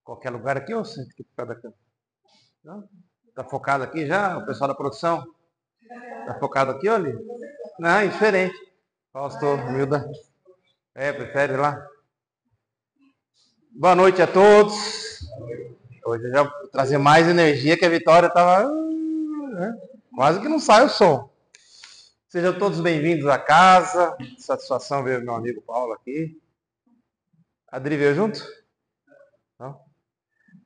Qualquer lugar aqui ou você tem que ficar da câmera? Tá focado aqui já? O pessoal da produção? Tá focado aqui, olha? Não, é diferente. Pastor, humilda. Prefere lá? Boa noite a todos. Hoje eu já vou trazer mais energia que a Vitória estava. Quase que não sai o som. Sejam todos bem-vindos à casa. Satisfação ver meu amigo Paulo aqui. Adri veio junto? Não?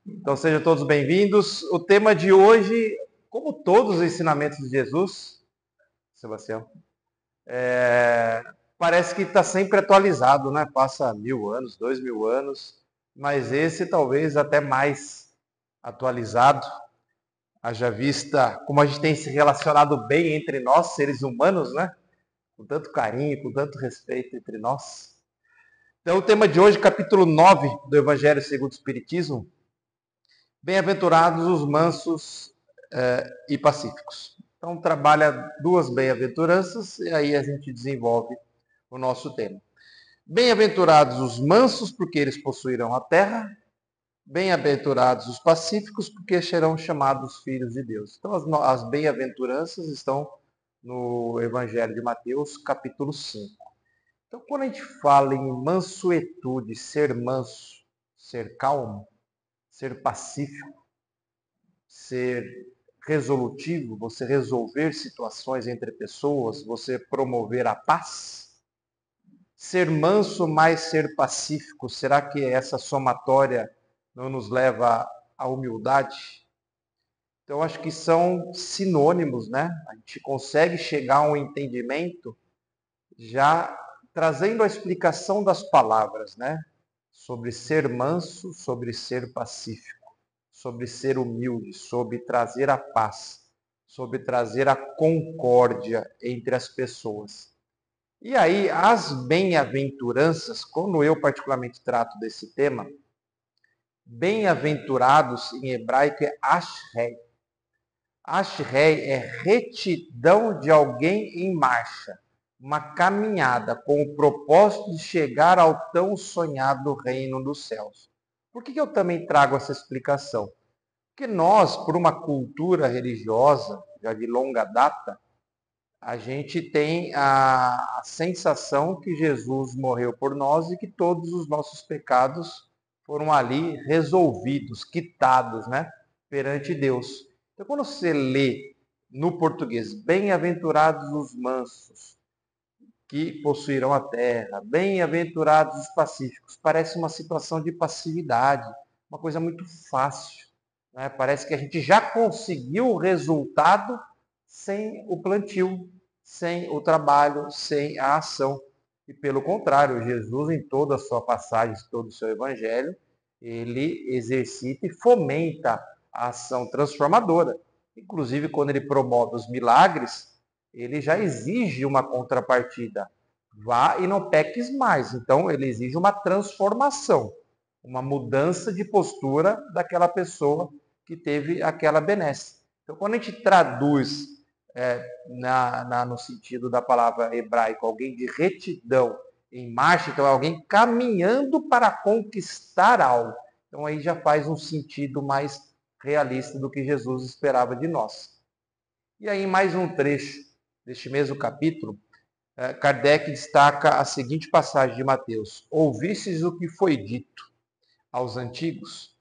Então sejam todos bem-vindos. O tema de hoje, como todos os ensinamentos de Jesus, Sebastião, parece que está sempre atualizado, né? Passa 1000 anos, 2000 anos, mas esse talvez até mais atualizado. Haja vista como a gente tem se relacionado bem entre nós, seres humanos, né? Com tanto carinho, com tanto respeito entre nós. Então, o tema de hoje, capítulo 9 do Evangelho segundo o Espiritismo. Bem-aventurados os mansos e pacíficos. Então, trabalha duas bem-aventuranças e aí a gente desenvolve o nosso tema. Bem-aventurados os mansos, porque eles possuirão a terra. Bem-aventurados os pacíficos, porque serão chamados filhos de Deus. Então, as bem-aventuranças estão no Evangelho de Mateus, capítulo 5. Então, quando a gente fala em mansuetude, ser manso, ser calmo, ser pacífico, ser resolutivo, você resolver situações entre pessoas, você promover a paz. Ser manso mais ser pacífico, será que essa somatória não nos leva à humildade? Então, acho que são sinônimos, né? A gente consegue chegar a um entendimento já trazendo a explicação das palavras, né? Sobre ser manso, sobre ser pacífico, sobre ser humilde, sobre trazer a paz, sobre trazer a concórdia entre as pessoas. E aí, as bem-aventuranças, quando eu particularmente trato desse tema, bem-aventurados em hebraico é ashrei. Ashrei é retidão de alguém em marcha, uma caminhada com o propósito de chegar ao tão sonhado reino dos céus. Por que eu também trago essa explicação? Porque nós, por uma cultura religiosa, já de longa data, a gente tem a sensação que Jesus morreu por nós e que todos os nossos pecados foram ali resolvidos, quitados, né, perante Deus. Então, quando você lê no português, bem-aventurados os mansos, que possuirão a terra, bem-aventurados os pacíficos, parece uma situação de passividade, uma coisa muito fácil, né? Parece que a gente já conseguiu o resultado sem o plantio, sem o trabalho, sem a ação. E pelo contrário, Jesus, em toda a sua passagem, todo o seu evangelho, ele exercita e fomenta a ação transformadora. Inclusive, quando ele promove os milagres, ele já exige uma contrapartida. Vá e não peques mais. Então, ele exige uma transformação, uma mudança de postura daquela pessoa que teve aquela benesse. Então, quando a gente traduz no sentido da palavra hebraica, alguém de retidão em marcha, então é alguém caminhando para conquistar algo. Então, aí já faz um sentido mais realista do que Jesus esperava de nós. E aí, mais um trecho deste mesmo capítulo, Kardec destaca a seguinte passagem de Mateus: ouvistes o que foi dito, aos antigos: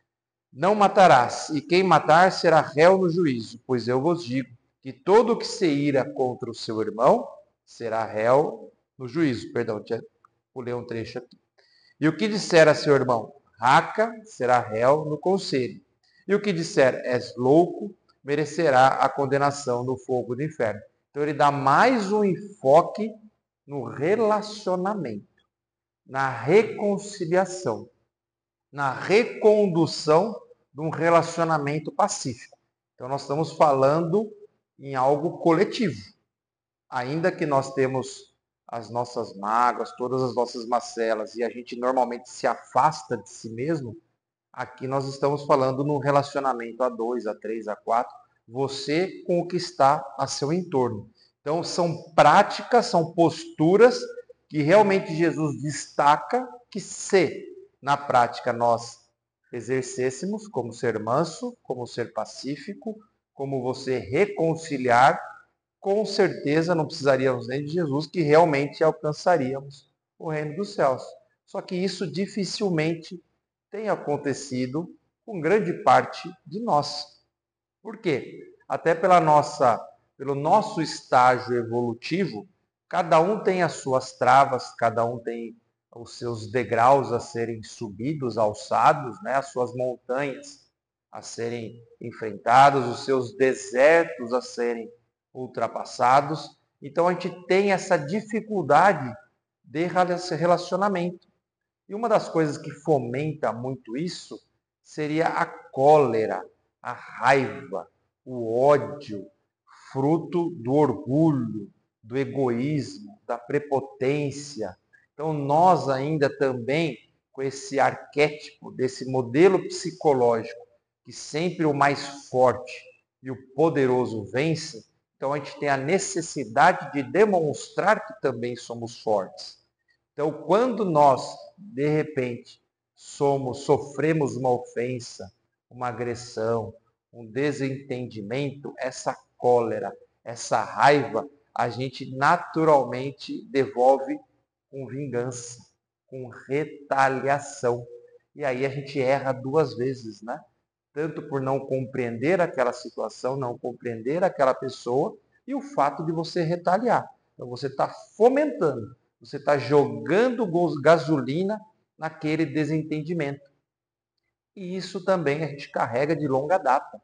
não matarás, e quem matar será réu no juízo, pois eu vos digo que todo o que se ira contra o seu irmão será réu no juízo. Perdão, pulei um trecho aqui. E o que disser a seu irmão, raca, será réu no conselho. E o que disser, és louco, merecerá a condenação no fogo do inferno. Então ele dá mais um enfoque no relacionamento, na reconciliação, na recondução de um relacionamento pacífico. Então nós estamos falando em algo coletivo. Ainda que nós temos as nossas mágoas, todas as nossas macelas, e a gente normalmente se afasta de si mesmo, aqui nós estamos falando num relacionamento a dois, a três, a quatro, você com o que está a seu entorno. Então são práticas, são posturas que realmente Jesus destaca que se na prática nós exercêssemos, como ser manso, como ser pacífico, como você reconciliar, com certeza não precisaríamos nem de Jesus, que realmente alcançaríamos o reino dos céus. Só que isso dificilmente tem acontecido com grande parte de nós. Por quê? Até pelo nosso estágio evolutivo, cada um tem as suas travas, cada um tem os seus degraus a serem subidos, alçados, né? As suas montanhas a serem enfrentadas, os seus desertos a serem ultrapassados. Então a gente tem essa dificuldade de relacionamento. E uma das coisas que fomenta muito isso seria a cólera, a raiva, o ódio, fruto do orgulho, do egoísmo, da prepotência. Então nós ainda também, com esse arquétipo, desse modelo psicológico, que sempre o mais forte e o poderoso vence, então a gente tem a necessidade de demonstrar que também somos fortes. Então, quando nós, de repente, sofremos uma ofensa, uma agressão, um desentendimento, essa cólera, essa raiva, a gente naturalmente devolve com vingança, com retaliação. E aí a gente erra duas vezes, né? Tanto por não compreender aquela situação, não compreender aquela pessoa, e o fato de você retaliar. Então você está fomentando, você está jogando gasolina naquele desentendimento. E isso também a gente carrega de longa data.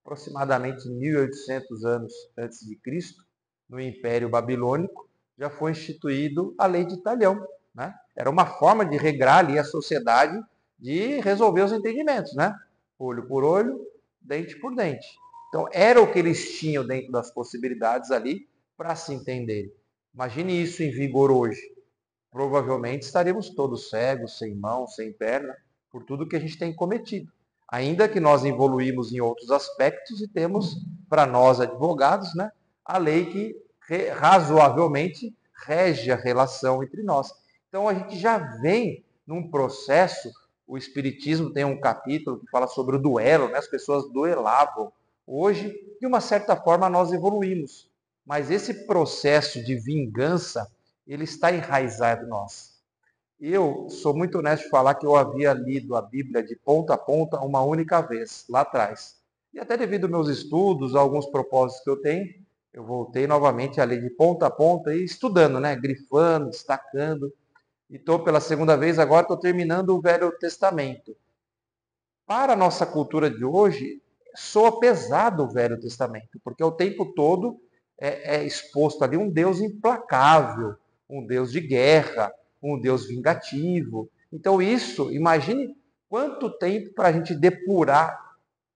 Aproximadamente 1800 anos antes de Cristo, no Império Babilônico, já foi instituído a Lei de Talião, né? Era uma forma de regrar ali a sociedade, de resolver os entendimentos, né? Olho por olho, dente por dente. Então era o que eles tinham dentro das possibilidades ali para se entenderem. Imagine isso em vigor hoje. Provavelmente estaremos todos cegos, sem mão, sem perna, por tudo que a gente tem cometido. Ainda que nós evoluímos em outros aspectos e temos, para nós advogados, né, a lei que razoavelmente rege a relação entre nós. Então a gente já vem num processo, o Espiritismo tem um capítulo que fala sobre o duelo, né, as pessoas duelavam. Hoje, de uma certa forma, nós evoluímos. Mas esse processo de vingança, ele está enraizado em nós. Eu sou muito honesto de falar que eu havia lido a Bíblia de ponta a ponta uma única vez, lá atrás. E até devido aos meus estudos, a alguns propósitos que eu tenho, eu voltei novamente a ler de ponta a ponta e estudando, né? Grifando, destacando. E estou pela segunda vez agora, estou terminando o Velho Testamento. Para a nossa cultura de hoje, soa pesado o Velho Testamento, porque o tempo todo é exposto ali um Deus implacável, um Deus de guerra, um Deus vingativo. Então isso, imagine quanto tempo para a gente depurar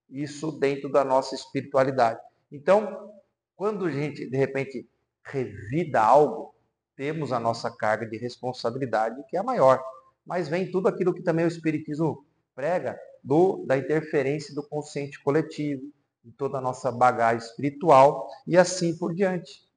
isso dentro da nossa espiritualidade. Então, quando a gente, de repente, revida algo, temos a nossa carga de responsabilidade que é maior. Mas vem tudo aquilo que também o Espiritismo prega, da interferência do consciente coletivo, de toda a nossa bagagem espiritual e assim por diante.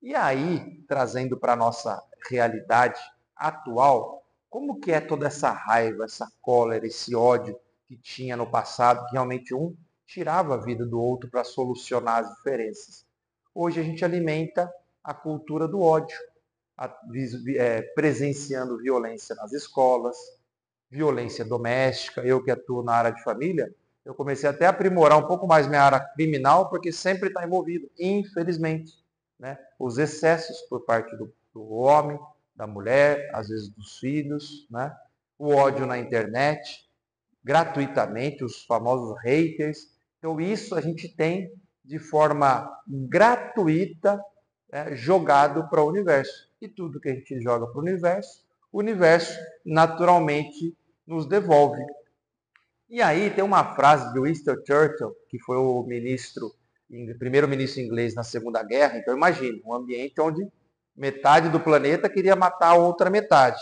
E aí, trazendo para a nossa realidade atual, como que é toda essa raiva, essa cólera, esse ódio que tinha no passado, que realmente um tirava a vida do outro para solucionar as diferenças. Hoje a gente alimenta a cultura do ódio, presenciando violência nas escolas, violência doméstica. Eu que atuo na área de família, eu comecei até a aprimorar um pouco mais minha área criminal, porque sempre está envolvido, infelizmente, né? Os excessos por parte do homem, da mulher, às vezes dos filhos, né? O ódio na internet, gratuitamente, os famosos haters. Então, isso a gente tem de forma gratuita, né, jogado para o universo. E tudo que a gente joga para o universo naturalmente nos devolve. E aí tem uma frase do Winston Churchill, que foi o primeiro-ministro inglês na Segunda Guerra. Então imagine, um ambiente onde metade do planeta queria matar a outra metade.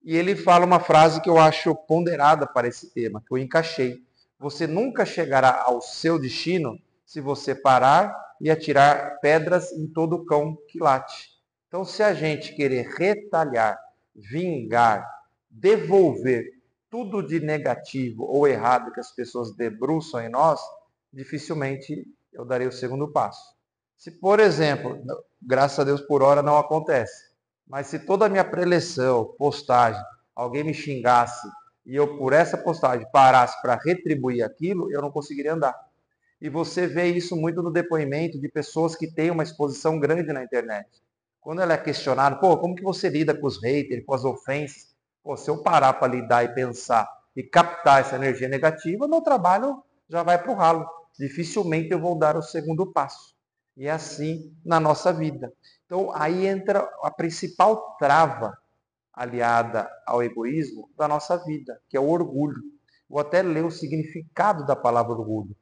E ele fala uma frase que eu acho ponderada para esse tema, que eu encaixei. Você nunca chegará ao seu destino se você parar e atirar pedras em todo cão que late. Então, se a gente querer retalhar, vingar, devolver tudo de negativo ou errado que as pessoas debruçam em nós, dificilmente eu darei o segundo passo. Se, por exemplo, graças a Deus por hora não acontece, mas se toda a minha preleção, postagem, alguém me xingasse e eu, por essa postagem, parasse para retribuir aquilo, eu não conseguiria andar. E você vê isso muito no depoimento de pessoas que têm uma exposição grande na internet. Quando ela é questionada, pô, como que você lida com os haters, com as ofensas? Pô, se eu parar para lidar e pensar e captar essa energia negativa, meu trabalho já vai para o ralo. Dificilmente eu vou dar o segundo passo. E é assim na nossa vida. Então, aí entra a principal trava aliada ao egoísmo da nossa vida, que é o orgulho. Vou até ler o significado da palavra orgulho.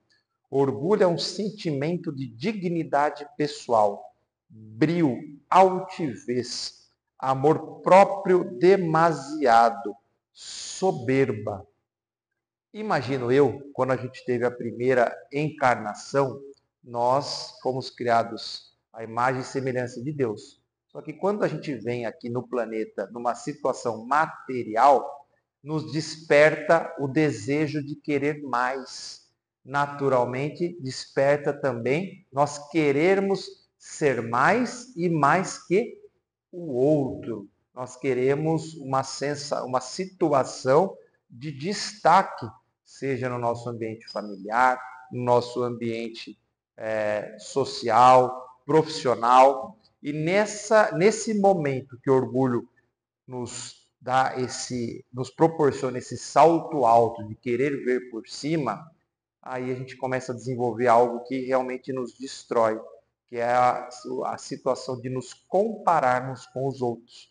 Orgulho é um sentimento de dignidade pessoal, brio, altivez, amor próprio demasiado, soberba. Imagino eu, quando a gente teve a primeira encarnação, nós fomos criados à imagem e semelhança de Deus. Só que quando a gente vem aqui no planeta, numa situação material, nos desperta o desejo de querer mais. Naturalmente, desperta também nós querermos ser mais e mais que o outro. Nós queremos uma situação de destaque, seja no nosso ambiente familiar, no nosso ambiente social, profissional. E nesse momento que o orgulho nos proporciona esse salto alto de querer ver por cima, aí a gente começa a desenvolver algo que realmente nos destrói, que é a situação de nos compararmos com os outros.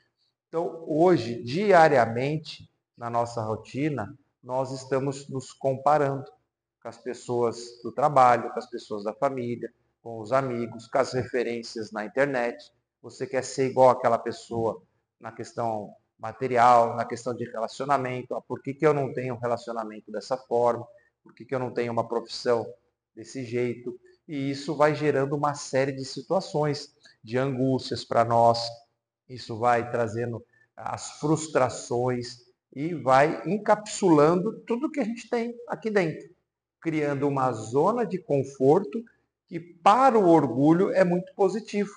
Então, hoje, diariamente, na nossa rotina, nós estamos nos comparando com as pessoas do trabalho, com as pessoas da família, com os amigos, com as referências na internet. Você quer ser igual àquela pessoa na questão material, na questão de relacionamento. Ah, por que eu não tenho um relacionamento dessa forma? Por que eu não tenho uma profissão desse jeito? E isso vai gerando uma série de situações, de angústias para nós. Isso vai trazendo as frustrações e vai encapsulando tudo que a gente tem aqui dentro, criando uma zona de conforto que para o orgulho é muito positivo.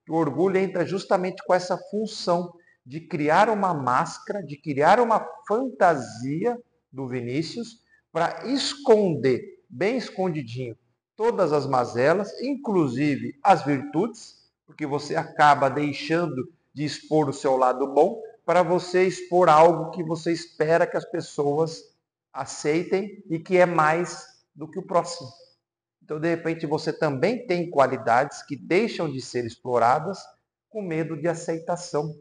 O orgulho entra justamente com essa função de criar uma máscara, de criar uma fantasia do Vinícius para esconder, bem escondidinho, todas as mazelas, inclusive as virtudes, porque você acaba deixando de expor o seu lado bom para você expor algo que você espera que as pessoas aceitem e que é mais do que o próximo. Então, de repente, você também tem qualidades que deixam de ser exploradas com medo de aceitação.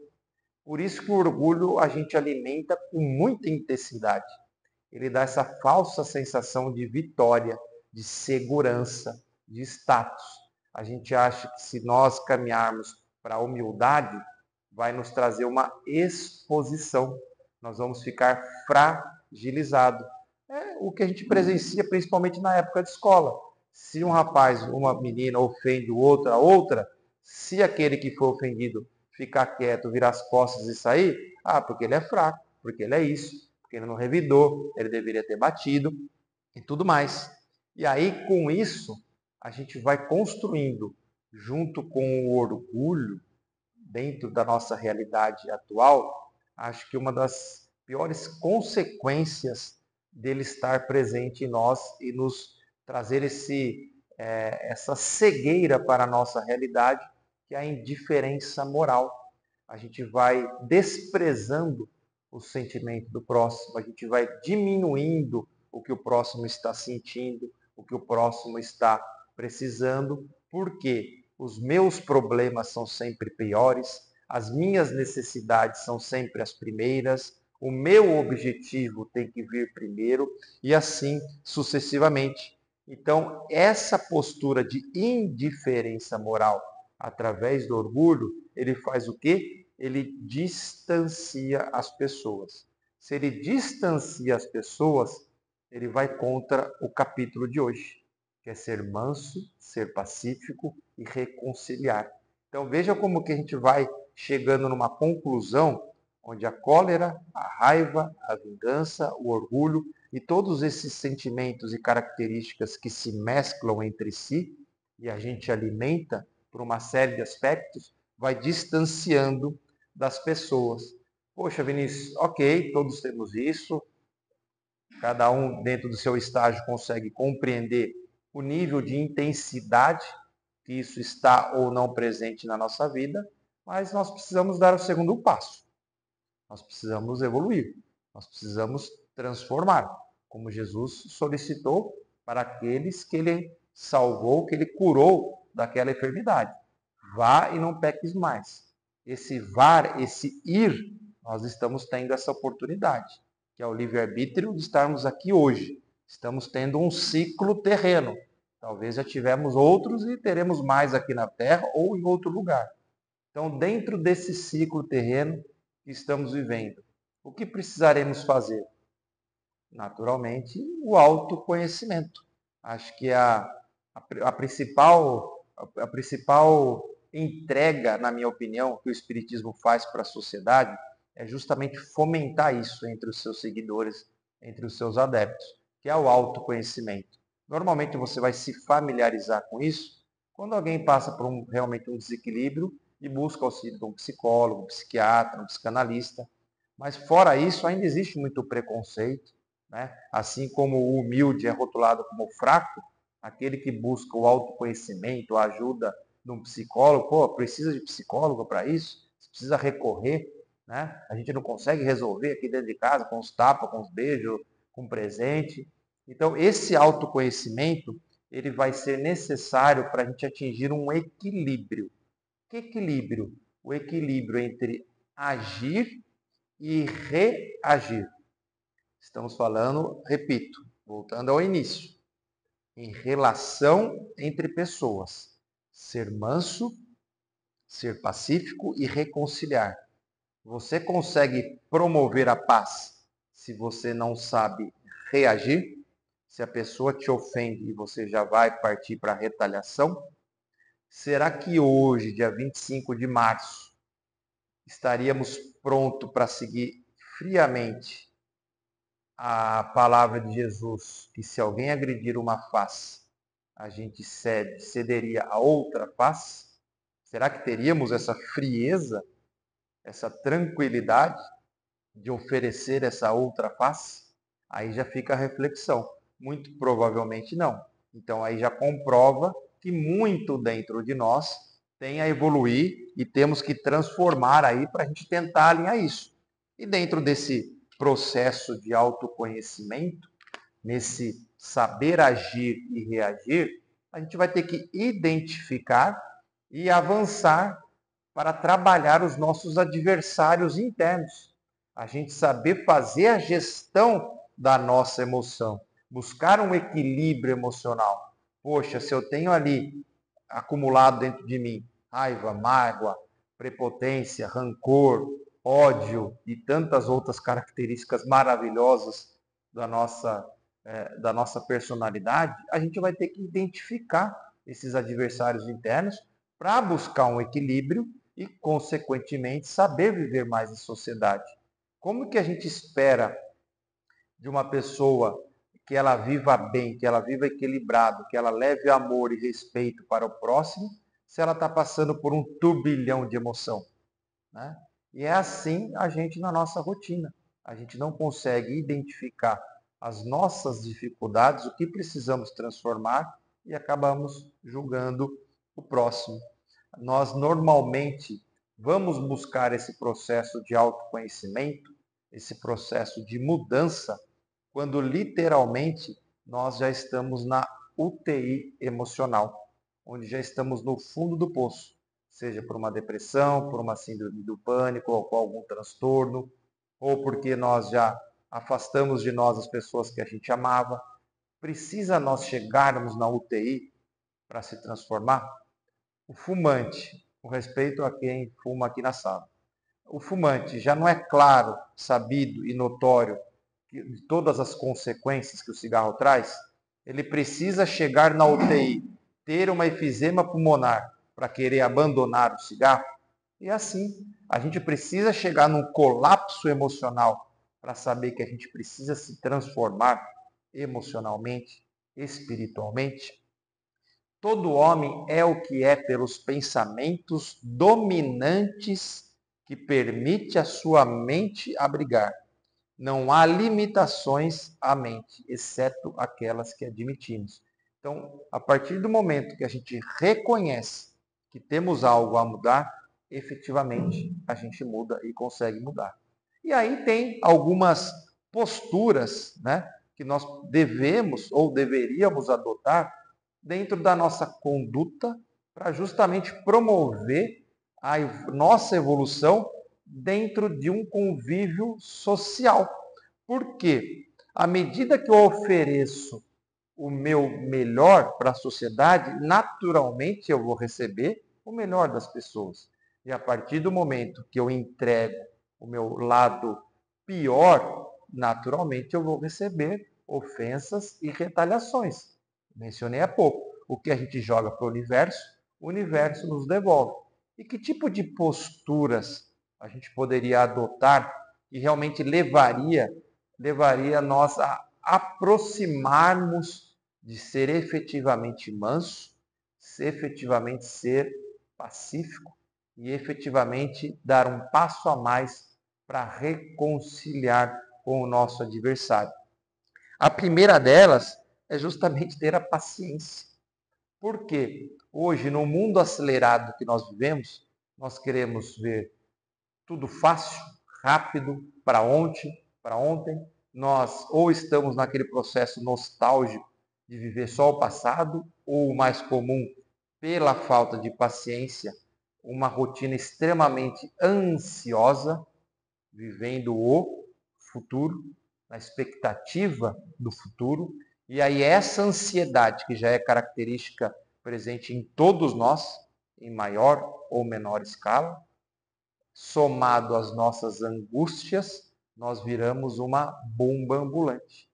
Por isso que o orgulho a gente alimenta com muita intensidade. Ele dá essa falsa sensação de vitória, de segurança, de status. A gente acha que se nós caminharmos para a humildade, vai nos trazer uma exposição. Nós vamos ficar fragilizados. É o que a gente presencia principalmente na época de escola. Se um rapaz, uma menina ofende o outro, a outra, se aquele que foi ofendido ficar quieto, virar as costas e sair, porque ele é fraco, porque ele é isso, porque ele não revidou, ele deveria ter batido e tudo mais. E aí, com isso, a gente vai construindo, junto com o orgulho, dentro da nossa realidade atual, acho que uma das piores consequências dele estar presente em nós e nos trazer essa cegueira para a nossa realidade, que é a indiferença moral. A gente vai desprezando o sentimento do próximo, a gente vai diminuindo o que o próximo está sentindo, o que o próximo está precisando, porque os meus problemas são sempre piores, as minhas necessidades são sempre as primeiras, o meu objetivo tem que vir primeiro e assim sucessivamente. Então, essa postura de indiferença moral através do orgulho, ele faz o quê? Ele distancia as pessoas. Se ele distancia as pessoas, ele vai contra o capítulo de hoje, que é ser manso, ser pacífico e reconciliar. Então veja como que a gente vai chegando numa conclusão onde a cólera, a raiva, a vingança, o orgulho e todos esses sentimentos e características que se mesclam entre si e a gente alimenta por uma série de aspectos, vai distanciando das pessoas. Poxa, Vinícius, ok, todos temos isso, cada um dentro do seu estágio consegue compreender o nível de intensidade que isso está ou não presente na nossa vida, mas nós precisamos dar o segundo passo. Nós precisamos evoluir, nós precisamos transformar, como Jesus solicitou para aqueles que ele salvou, que ele curou daquela enfermidade. Vá e não peques mais. Esse var, esse ir, nós estamos tendo essa oportunidade, que é o livre-arbítrio de estarmos aqui hoje. Estamos tendo um ciclo terreno. Talvez já tivemos outros e teremos mais aqui na Terra ou em outro lugar. Então, dentro desse ciclo terreno que estamos vivendo, o que precisaremos fazer? Naturalmente, o autoconhecimento. Acho que a principal entrega, na minha opinião, que o Espiritismo faz para a sociedade é justamente fomentar isso entre os seus seguidores, entre os seus adeptos, que é o autoconhecimento. Normalmente você vai se familiarizar com isso quando alguém passa por realmente um desequilíbrio e busca auxílio de um psicólogo, um psiquiatra, um psicanalista. Mas fora isso, ainda existe muito preconceito, né? Assim como o humilde é rotulado como fraco, aquele que busca o autoconhecimento, a ajuda de um psicólogo, pô, precisa de psicólogo para isso? Você precisa recorrer, né? A gente não consegue resolver aqui dentro de casa com os tapas, com os beijos, com presente. Então, esse autoconhecimento, ele vai ser necessário para a gente atingir um equilíbrio. Que equilíbrio? O equilíbrio entre agir e reagir. Estamos falando, repito, voltando ao início, em relação entre pessoas. Ser manso, ser pacífico e reconciliar. Você consegue promover a paz se você não sabe reagir? Se a pessoa te ofende e você já vai partir para a retaliação? Será que hoje, dia 25 de março, estaríamos prontos para seguir friamente a palavra de Jesus, que se alguém agredir uma face, a gente cederia a outra face? Será que teríamos essa frieza, essa tranquilidade de oferecer essa outra face? Aí já fica a reflexão. Muito provavelmente não. Então aí já comprova que muito dentro de nós tem a evoluir e temos que transformar aí para a gente tentar alinhar isso. E dentro desse processo de autoconhecimento, nesse saber agir e reagir, a gente vai ter que identificar e avançar para trabalhar os nossos adversários internos. A gente saber fazer a gestão da nossa emoção, buscar um equilíbrio emocional. Poxa, se eu tenho ali acumulado dentro de mim raiva, mágoa, prepotência, rancor, ódio e tantas outras características maravilhosas da nossa personalidade, a gente vai ter que identificar esses adversários internos para buscar um equilíbrio e, consequentemente, saber viver mais em sociedade. Como que a gente espera de uma pessoa que ela viva bem, que ela viva equilibrado, que ela leve amor e respeito para o próximo, se ela está passando por um turbilhão de emoção, né? E é assim a gente na nossa rotina. a gente não consegue identificar as nossas dificuldades, o que precisamos transformar e acabamos julgando o próximo. Nós normalmente vamos buscar esse processo de autoconhecimento, esse processo de mudança, quando literalmente nós já estamos na UTI emocional, onde já estamos no fundo do poço, seja por uma depressão, por uma síndrome do pânico, ou por algum transtorno, ou porque nós já afastamos de nós as pessoas que a gente amava. Precisa nós chegarmos na UTI para se transformar? O fumante, com respeito a quem fuma aqui na sala, o fumante já não é claro, sabido e notório de todas as consequências que o cigarro traz? Ele precisa chegar na UTI, ter uma efisema pulmonar para querer abandonar o cigarro? E assim, a gente precisa chegar num colapso emocional para saber que a gente precisa se transformar emocionalmente, espiritualmente. Todo homem é o que é pelos pensamentos dominantes que permite a sua mente abrigar. Não há limitações à mente, exceto aquelas que admitimos. Então, a partir do momento que a gente reconhece que temos algo a mudar, efetivamente a gente muda e consegue mudar. E aí tem algumas posturas, né, que nós devemos ou deveríamos adotar dentro da nossa conduta para justamente promover a nossa evolução dentro de um convívio social. Por quê? À medida que eu ofereço o meu melhor para a sociedade, naturalmente eu vou receber o melhor das pessoas. E a partir do momento que eu entrego o meu lado pior, naturalmente eu vou receber ofensas e retaliações. Mencionei há pouco. O que a gente joga para o universo nos devolve. E que tipo de posturas a gente poderia adotar que realmente levaria nós a aproximarmos de ser efetivamente manso, efetivamente ser pacífico e efetivamente dar um passo a mais para reconciliar com o nosso adversário. A primeira delas é justamente ter a paciência. Por quê? Hoje, no mundo acelerado que nós vivemos, nós queremos ver tudo fácil, rápido, para ontem. Nós ou estamos naquele processo nostálgico de viver só o passado, ou o mais comum, pela falta de paciência, uma rotina extremamente ansiosa, vivendo o futuro, na expectativa do futuro. E aí essa ansiedade, que já é característica presente em todos nós, em maior ou menor escala, somado às nossas angústias, nós viramos uma bomba ambulante.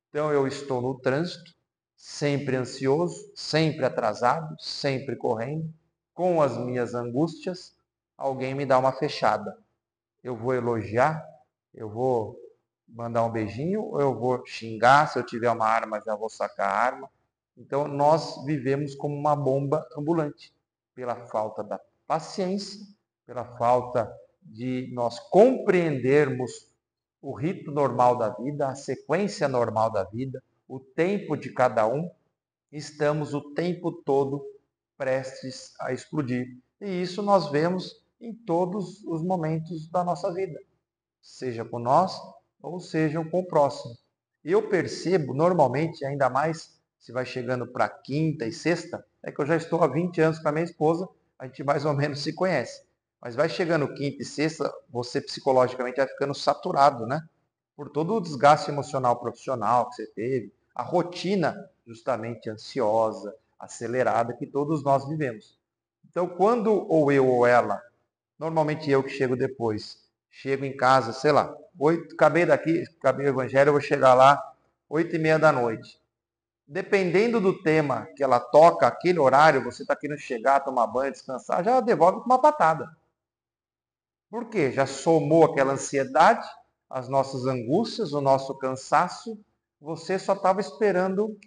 Então eu estou no trânsito, sempre ansioso, sempre atrasado, sempre correndo, com as minhas angústias, alguém me dá uma fechada. Eu vou elogiar, eu vou mandar um beijinho, ou eu vou xingar, se eu tiver uma arma, já vou sacar a arma. Então nós vivemos como uma bomba ambulante, pela falta da paciência, pela falta de nós compreendermos o rito normal da vida, a sequência normal da vida, o tempo de cada um, estamos o tempo todo prestes a explodir. E isso nós vemos em todos os momentos da nossa vida, seja com nós ou seja com o próximo. Eu percebo normalmente, ainda mais se vai chegando para quinta e sexta, é que eu já estou há 20 anos com a minha esposa, a gente mais ou menos se conhece. Mas vai chegando quinta e sexta, você psicologicamente vai ficando saturado, né? Por todo o desgaste emocional profissional que você teve, a rotina justamente ansiosa, acelerada que todos nós vivemos. Então, quando ou eu ou ela, normalmente eu que chego depois, chego em casa, sei lá, acabei daqui, acabei o evangelho, eu vou chegar lá 8:30 da noite. Dependendo do tema que ela toca, aquele horário, você está querendo chegar, tomar banho, descansar, já devolve com uma patada. Por quê? Já somou aquela ansiedade, as nossas angústias, o nosso cansaço, você só estava esperando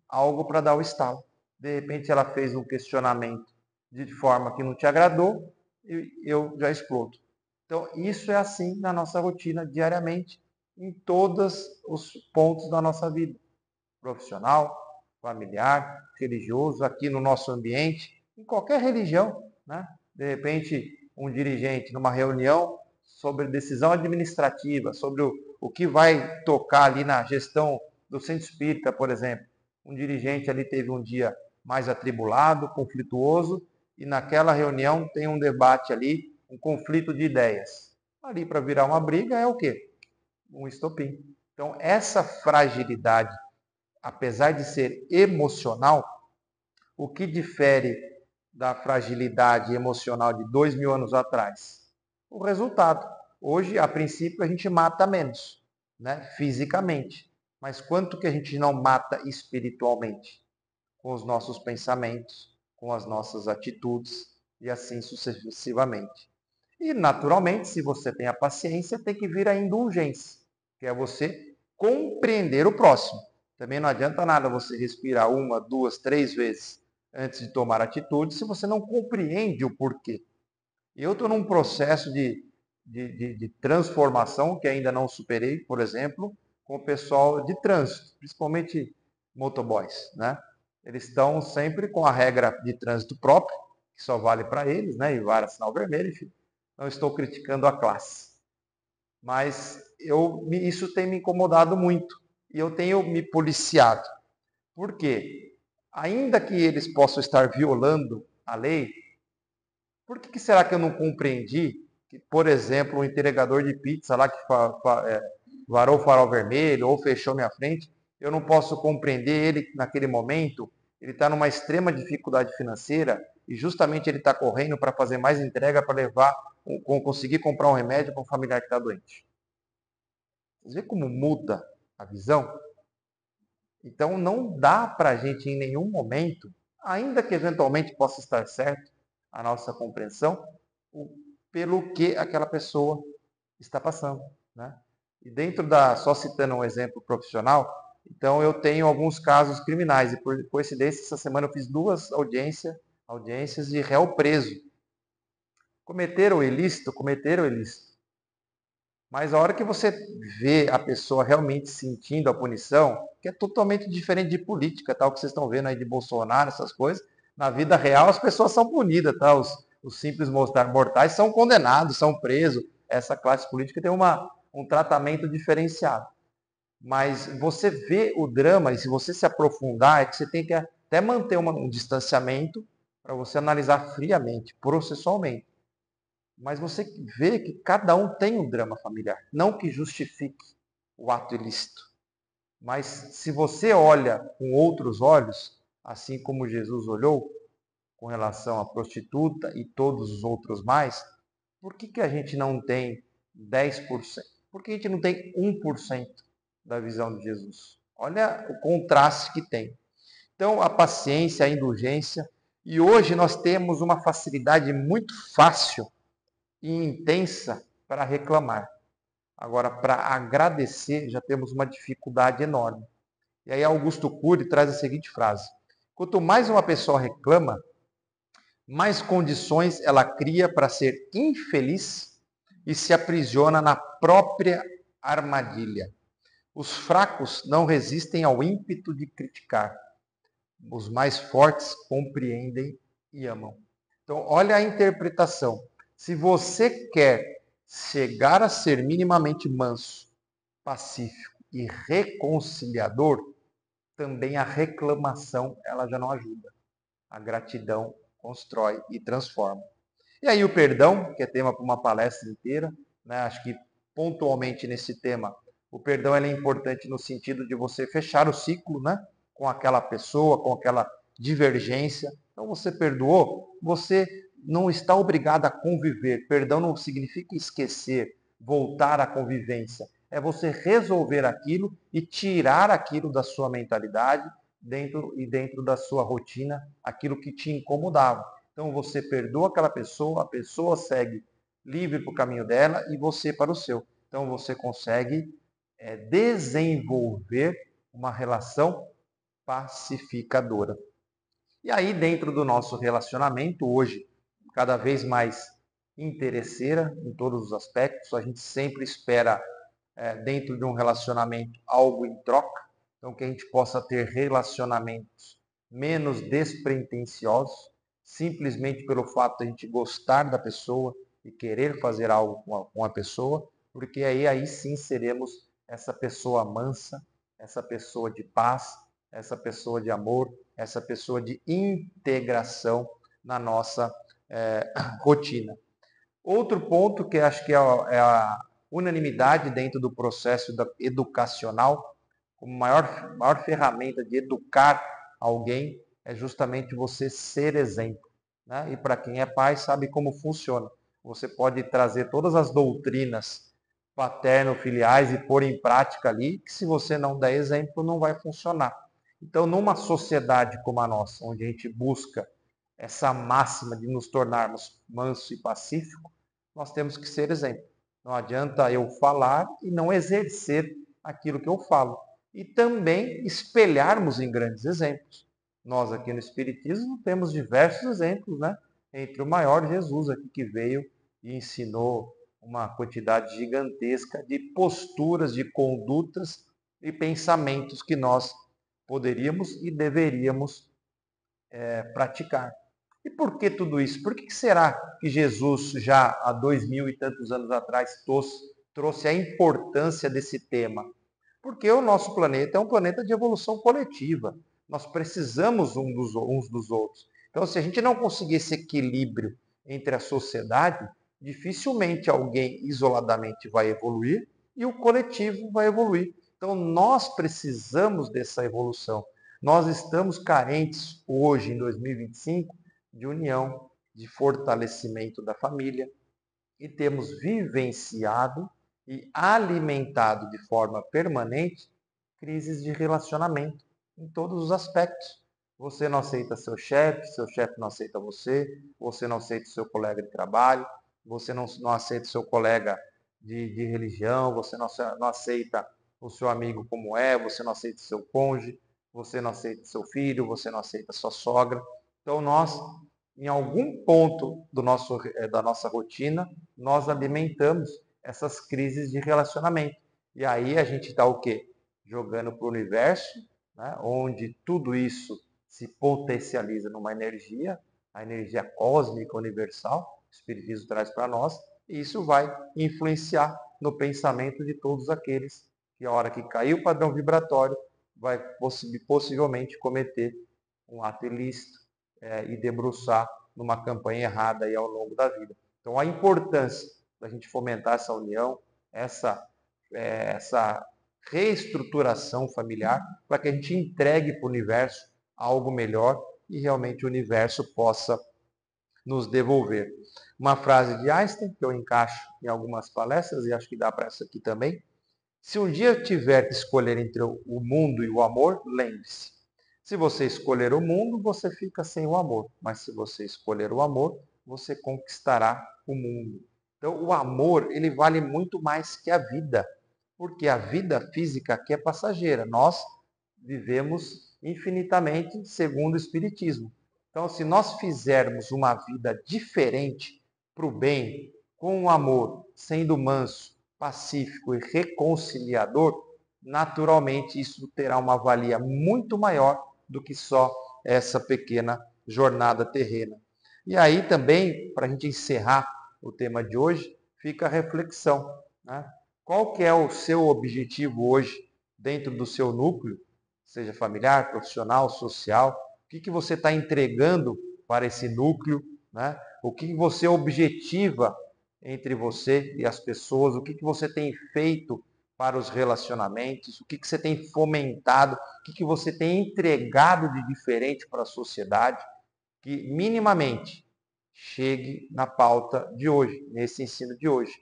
algo para dar o estalo. De repente ela fez um questionamento de forma que não te agradou e eu já explodo. Então, isso é assim na nossa rotina diariamente, em todos os pontos da nossa vida, profissional, familiar, religioso, aqui no nosso ambiente, em qualquer religião, né? De repente, um dirigente numa reunião sobre decisão administrativa, sobre o que vai tocar ali na gestão do centro espírita, por exemplo. Um dirigente ali teve um dia mais atribulado, conflituoso, e naquela reunião tem um debate ali, um conflito de ideias. Ali para virar uma briga é o quê? Um estopim. Então, essa fragilidade, apesar de ser emocional, o que difere da fragilidade emocional de 2.000 anos atrás? O resultado. Hoje, a princípio, a gente mata menos, né? Fisicamente. Mas quanto que a gente não mata espiritualmente? Com os nossos pensamentos, com as nossas atitudes e assim sucessivamente. E, naturalmente, se você tem a paciência, tem que vir a indulgência, que é você compreender o próximo. Também não adianta nada você respirar 1, 2, 3 vezes antes de tomar atitude se você não compreende o porquê. Eu estou num processo de transformação que ainda não superei, por exemplo, com o pessoal de trânsito, principalmente motoboys, né? Eles estão sempre com a regra de trânsito próprio, que só vale para eles, né? E vara sinal vermelho, enfim. Não estou criticando a classe. Mas isso tem me incomodado muito. E eu tenho me policiado. Por quê? Ainda que eles possam estar violando a lei, por que será que eu não compreendi que, por exemplo, um entregador de pizza lá que varou o farol vermelho ou fechou minha frente, eu não posso compreender ele naquele momento, ele está numa extrema dificuldade financeira e justamente ele está correndo para fazer mais entrega para conseguir comprar um remédio para um familiar que está doente. Vocês vê como muda a visão? Então não dá para a gente em nenhum momento, ainda que eventualmente possa estar certo a nossa compreensão, pelo que aquela pessoa está passando, né? E dentro só citando um exemplo profissional, então eu tenho alguns casos criminais e por coincidência essa semana eu fiz 2 audiências de réu preso. Cometeram ilícito, mas a hora que você vê a pessoa realmente sentindo a punição, que é totalmente diferente de política, tal, que vocês estão vendo aí de Bolsonaro, essas coisas, na vida real as pessoas são punidas, tá? Os simples mortais são condenados, são presos. Essa classe política tem um tratamento diferenciado. Mas você vê o drama, e se você se aprofundar, é que você tem que até manter um distanciamento para você analisar friamente, processualmente. Mas você vê que cada um tem um drama familiar. Não que justifique o ato ilícito. Mas se você olha com outros olhos, assim como Jesus olhou com relação à prostituta e todos os outros mais, por que a gente não tem 10%? Por que a gente não tem 1% da visão de Jesus? Olha o contraste que tem. Então, a paciência, a indulgência. E hoje nós temos uma facilidade muito fácil e intensa para reclamar. Agora, para agradecer, já temos uma dificuldade enorme. E aí Augusto Cury traz a seguinte frase: quanto mais uma pessoa reclama, mais condições ela cria para ser infeliz e se aprisiona na própria armadilha. Os fracos não resistem ao ímpeto de criticar. Os mais fortes compreendem e amam. Então, olha a interpretação. Se você quer chegar a ser minimamente manso, pacífico e reconciliador, também a reclamação ela já não ajuda. A gratidão constrói e transforma. E aí o perdão, que é tema para uma palestra inteira, né? Acho que pontualmente nesse tema, o perdão é importante no sentido de você fechar o ciclo, né? Com aquela pessoa, com aquela divergência. Então você perdoou, você não está obrigado a conviver. Perdão não significa esquecer, voltar à convivência. É você resolver aquilo e tirar aquilo da sua mentalidade dentro da sua rotina, aquilo que te incomodava. Então você perdoa aquela pessoa, a pessoa segue livre para o caminho dela e você para o seu. Então você consegue desenvolver uma relação pacificadora. E aí dentro do nosso relacionamento hoje, cada vez mais interesseira em todos os aspectos. A gente sempre espera, dentro de um relacionamento, algo em troca. Então, que a gente possa ter relacionamentos menos despretensiosos, simplesmente pelo fato de a gente gostar da pessoa e querer fazer algo com a pessoa, porque aí sim seremos essa pessoa mansa, essa pessoa de paz, essa pessoa de amor, essa pessoa de integração na nossa rotina. Outro ponto que acho que é a unanimidade dentro do processo educacional, como maior ferramenta de educar alguém, é justamente você ser exemplo. Né? E para quem é pai, sabe como funciona. Você pode trazer todas as doutrinas paterno-filiais e pôr em prática ali, que se você não der exemplo, não vai funcionar. Então, numa sociedade como a nossa, onde a gente busca essa máxima de nos tornarmos manso e pacífico, nós temos que ser exemplo. Não adianta eu falar e não exercer aquilo que eu falo. E também espelharmos em grandes exemplos. Nós aqui no Espiritismo temos diversos exemplos, né? Entre o maior Jesus aqui que veio e ensinou uma quantidade gigantesca de posturas, de condutas e pensamentos que nós poderíamos e deveríamos praticar. E por que tudo isso? Por que será que Jesus, já há 2000 e tantos anos atrás, trouxe a importância desse tema? Porque o nosso planeta é um planeta de evolução coletiva. Nós precisamos uns dos outros. Então, se a gente não conseguir esse equilíbrio entre a sociedade, dificilmente alguém isoladamente vai evoluir e o coletivo vai evoluir. Então, nós precisamos dessa evolução. Nós estamos carentes hoje, em 2025, de união, de fortalecimento da família, e temos vivenciado e alimentado de forma permanente crises de relacionamento em todos os aspectos. Você não aceita seu chefe não aceita você não aceita seu colega de trabalho, você não aceita seu colega de religião, você não aceita o seu amigo como é, você não aceita seu cônjuge, você não aceita seu filho, você não aceita sua sogra. Então nós, em algum ponto da nossa rotina, nós alimentamos essas crises de relacionamento. E aí a gente está o quê? Jogando para o universo, né? Onde tudo isso se potencializa numa energia, a energia cósmica universal, o Espiritismo traz para nós, e isso vai influenciar no pensamento de todos aqueles que, a hora que cair o padrão vibratório, vai possivelmente cometer um ato ilícito e debruçar numa campanha errada aí ao longo da vida. Então, a importância da gente fomentar essa união, essa reestruturação familiar, para que a gente entregue para o universo algo melhor e realmente o universo possa nos devolver. Uma frase de Einstein, que eu encaixo em algumas palestras, e acho que dá para essa aqui também. Se um dia tiver que escolher entre o mundo e o amor, lembre-se. Se você escolher o mundo, você fica sem o amor. Mas se você escolher o amor, você conquistará o mundo. Então, o amor, ele vale muito mais que a vida. Porque a vida física aqui é passageira. Nós vivemos infinitamente segundo o Espiritismo. Então, se nós fizermos uma vida diferente para o bem, com o amor, sendo manso, pacífico e reconciliador, naturalmente isso terá uma valia muito maior do que só essa pequena jornada terrena. E aí também, para a gente encerrar o tema de hoje, fica a reflexão. Né? Qual que é o seu objetivo hoje dentro do seu núcleo, seja familiar, profissional, social? O que você está entregando para esse núcleo? Né? O que você objetiva entre você e as pessoas? O que você tem feito para os relacionamentos? O que você tem fomentado? O que você tem entregado de diferente para a sociedade? Que minimamente chegue na pauta de hoje, nesse ensino de hoje,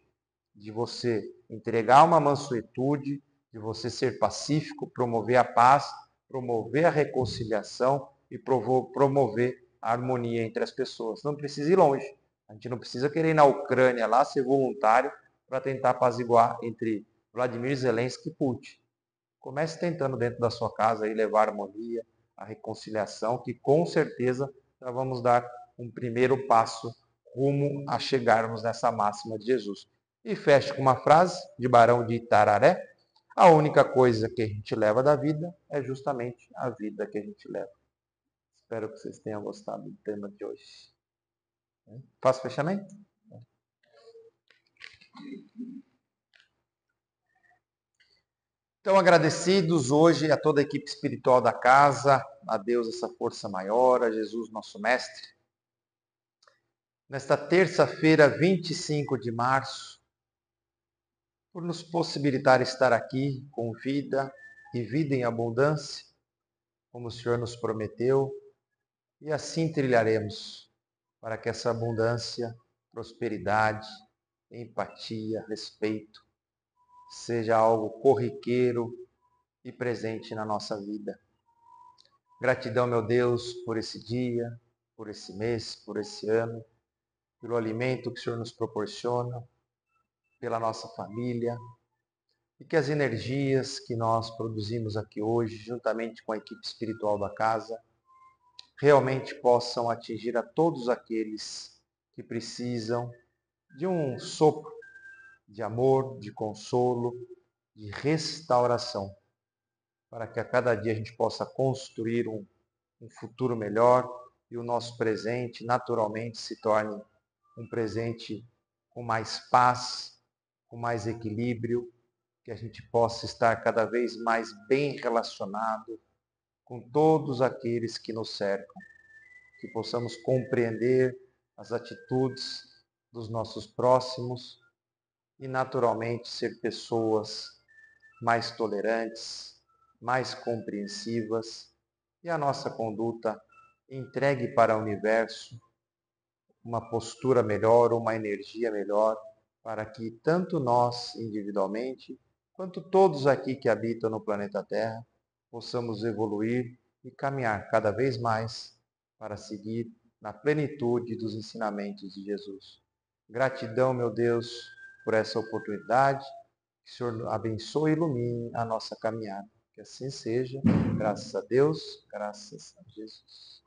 de você entregar uma mansuetude, de você ser pacífico, promover a paz, promover a reconciliação e promover a harmonia entre as pessoas. Não precisa ir longe. A gente não precisa querer ir na Ucrânia lá ser voluntário para tentar apaziguar entre Vladimir Zelensky e Putin. Comece tentando dentro da sua casa aí levar a harmonia, a reconciliação, que com certeza já vamos dar um primeiro passo rumo a chegarmos nessa máxima de Jesus. E fecho com uma frase de Barão de Itararé: a única coisa que a gente leva da vida é justamente a vida que a gente leva. Espero que vocês tenham gostado do tema de hoje. Faço fechamento? Então, agradecidos hoje a toda a equipe espiritual da casa, a Deus, essa força maior, a Jesus, nosso Mestre. Nesta terça-feira, 25 de março, por nos possibilitar estar aqui com vida e vida em abundância, como o Senhor nos prometeu, e assim trilharemos para que essa abundância, prosperidade, empatia, respeito, seja algo corriqueiro e presente na nossa vida. Gratidão, meu Deus, por esse dia, por esse mês, por esse ano, pelo alimento que o Senhor nos proporciona, pela nossa família, e que as energias que nós produzimos aqui hoje, juntamente com a equipe espiritual da casa, realmente possam atingir a todos aqueles que precisam de um sopro de amor, de consolo, de restauração, para que a cada dia a gente possa construir um futuro melhor e o nosso presente naturalmente se torne um presente com mais paz, com mais equilíbrio, que a gente possa estar cada vez mais bem relacionado com todos aqueles que nos cercam, que possamos compreender as atitudes dos nossos próximos e naturalmente ser pessoas mais tolerantes, mais compreensivas e a nossa conduta entregue para o universo uma postura melhor, uma energia melhor, para que tanto nós individualmente, quanto todos aqui que habitam no planeta Terra, possamos evoluir e caminhar cada vez mais para seguir na plenitude dos ensinamentos de Jesus. Gratidão, meu Deus, por essa oportunidade. Que o Senhor abençoe e ilumine a nossa caminhada. Que assim seja. Graças a Deus, graças a Jesus.